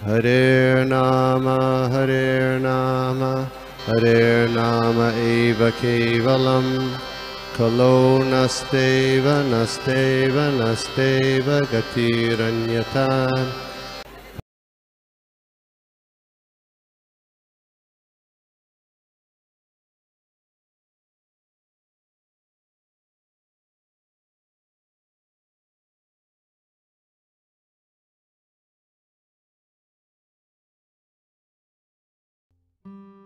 Hare Nama, Hare Nama eva kevalam, Kalo nasteva, nasteva, nasteva gatiranyata.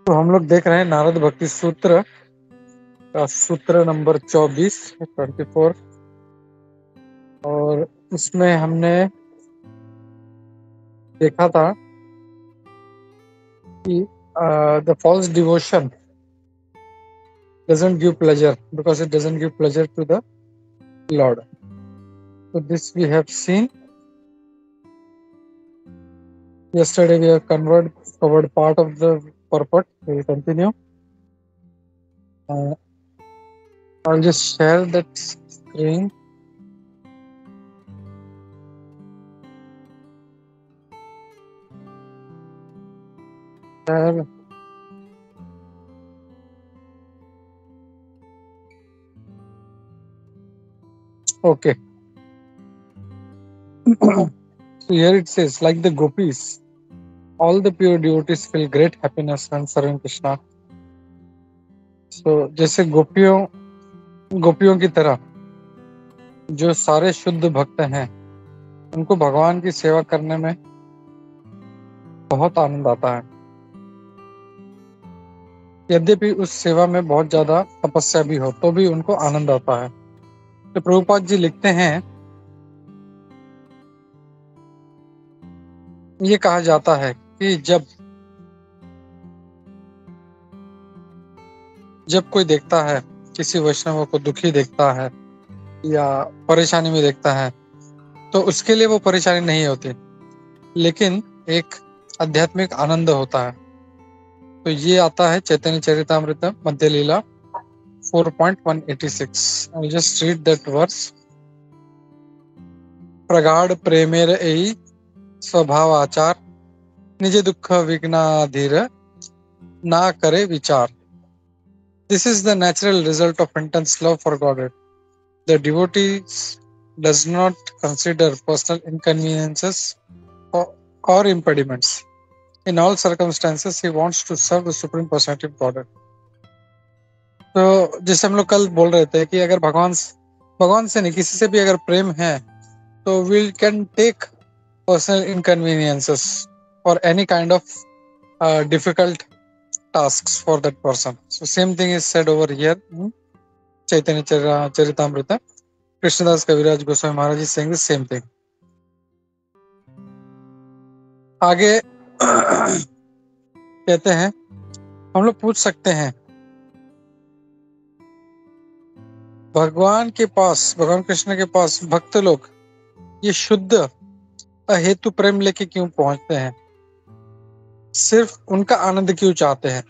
तो हम लोग देख रहे हैं नारद भक्ति सूत्र का सूत्र नंबर 24 और उसमें हमने देखा था कि the false devotion doesn't give pleasure because it doesn't give pleasure to the Lord. So this we have seen. Yesterday we have covered part of the purport. We will continue. I'll just share that screen. Share. Okay. So here it says, like the gopis, all the pure devotees feel great happiness when serving Krishna. So जैसे गोपियों की तरह जो सारे शुद्ध भक्त हैं उनको भगवान की सेवा करने में बहुत आनंद आता है, यद्यपि उस सेवा में बहुत ज्यादा तपस्या भी हो तो भी उनको आनंद आता है। तो प्रभुपाद जी लिखते हैं, ये कहा जाता है कि जब कोई देखता है, किसी वैष्णव को दुखी देखता है या परेशानी में देखता है तो उसके लिए वो परेशानी नहीं होती, लेकिन एक आध्यात्मिक आनंद होता है। तो ये आता है चैतन्य चरितामृत मध्य लीला 4.186। I'll just read that verse. प्रगाढ़ प्रेमेर एई स्वभाव आचार, निज दुख विघ्नाधीर ना करे विचार। This is the natural result of intense love for Godhead. The devotee does not consider personal inconveniences or impediments. In all circumstances, he wants to serve the Supreme Personality of Godhead. तो जैसे हम लोग कल बोल रहे थे कि अगर भगवान से नहीं किसी से भी अगर प्रेम है तो we can take personal inconveniences or any kind of difficult tasks for that person. So same thing is said over here in Chaitanya Charitamrita. Krishnadas Kaviraj Goswami Maharaj is saying the same thing. आगे कहते हैं, हम लोग पूछ सकते हैं भगवान कृष्ण के पास भक्त लोग ये शुद्ध अहेतु प्रेम लेके क्यों पहुंचते हैं, सिर्फ उनका आनंद क्यों चाहते हैं।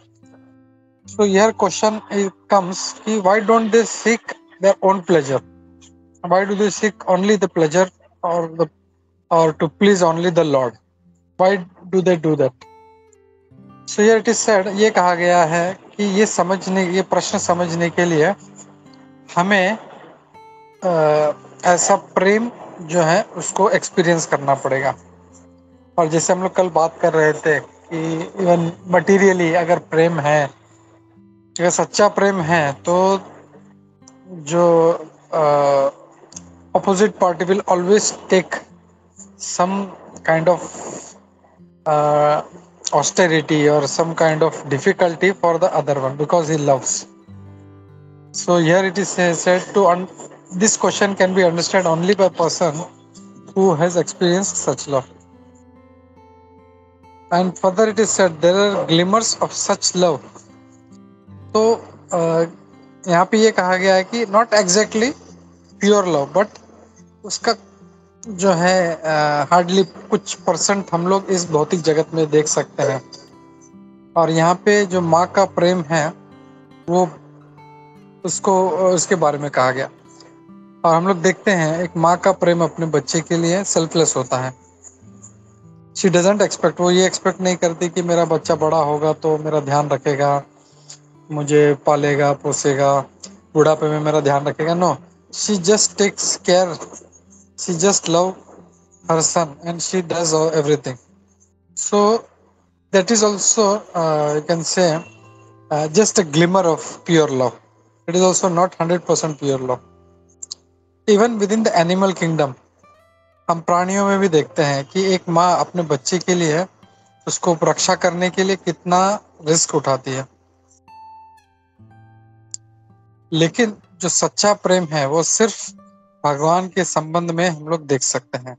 So here question comes कि why don't they seek their own pleasure? Why do they seek only the pleasure or to please only the Lord? Why do they do that? So here it is said, ये कहा गया है कि ये प्रश्न समझने के लिए हमें ऐसा प्रेम जो है उसको एक्सपीरियंस करना पड़ेगा। और जैसे हम लोग कल बात कर रहे थे कि इवन मटेरियली अगर प्रेम है, अगर सच्चा प्रेम है तो जो opposite party will always take some kind of austerity or some kind of difficulty for the other one because he loves. So here it is said this question can be understood only by a person who has experienced such love. And further it is said there are glimmers of such love. तो यहाँ पे ये कहा गया है कि not exactly pure love, but उसका जो है हार्डली कुछ परसेंट हम लोग इस भौतिक जगत में देख सकते हैं। और यहाँ पे जो माँ का प्रेम है वो उसके बारे में कहा गया। और हम लोग देखते हैं एक माँ का प्रेम अपने बच्चे के लिए सेल्फलेस होता है। शी डजंट एक्सपेक्ट, वो ये एक्सपेक्ट नहीं करती कि मेरा बच्चा बड़ा होगा तो मेरा ध्यान रखेगा, मुझे पालेगा पोसेगा, बुढ़ापे में मेरा ध्यान रखेगा. No, she just takes care, she just love her son and she does everything. So that is also, you can say, just a glimmer of pure love. It is also not 100% pure love. Even within the animal kingdom, हम प्राणियों में भी देखते हैं कि एक माँ अपने बच्चे के लिए उसको रक्षा करने के लिए कितना रिस्क उठाती है. लेकिन जो सच्चा प्रेम है वो सिर्फ भगवान के संबंध में हम लोग देख सकते हैं.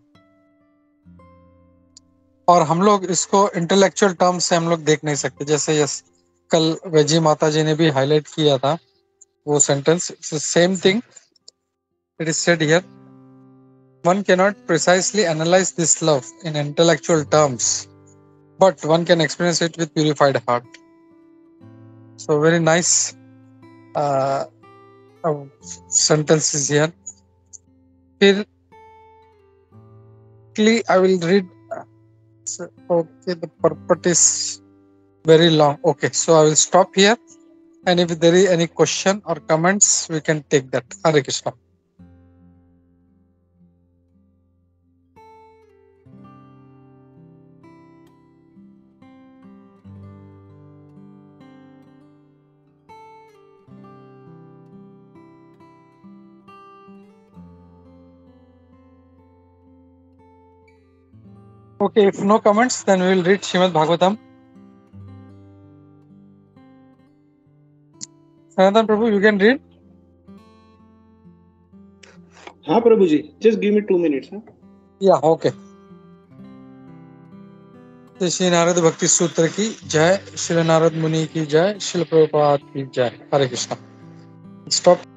और हम लोग इसको इंटेलेक्चुअल टर्म से हम लोग देख नहीं सकते. जैसे यस, कल वेजी माता जी ने भी हाईलाइट किया था वो sentence, same thing it is said here. One cannot precisely analyze this love in intellectual terms, but one can experience it with purified heart. So very nice sentences here. Here, I will read. Okay, the purport is very long. Okay, so I will stop here, and if there is any question or comments, we can take that. Hare Krishna. Okay, if no comments, then we will read Srimad Bhagavatam. Sanatan Prabhu, you can read. हाँ प्रभु जी, just give me 2 minutes. Yeah, okay. Shri Narad भक्ति सूत्र की जय, श्री नारद मुनि की जय, श्री प्रभुपाद की जय. हरे कृष्णा. Stop.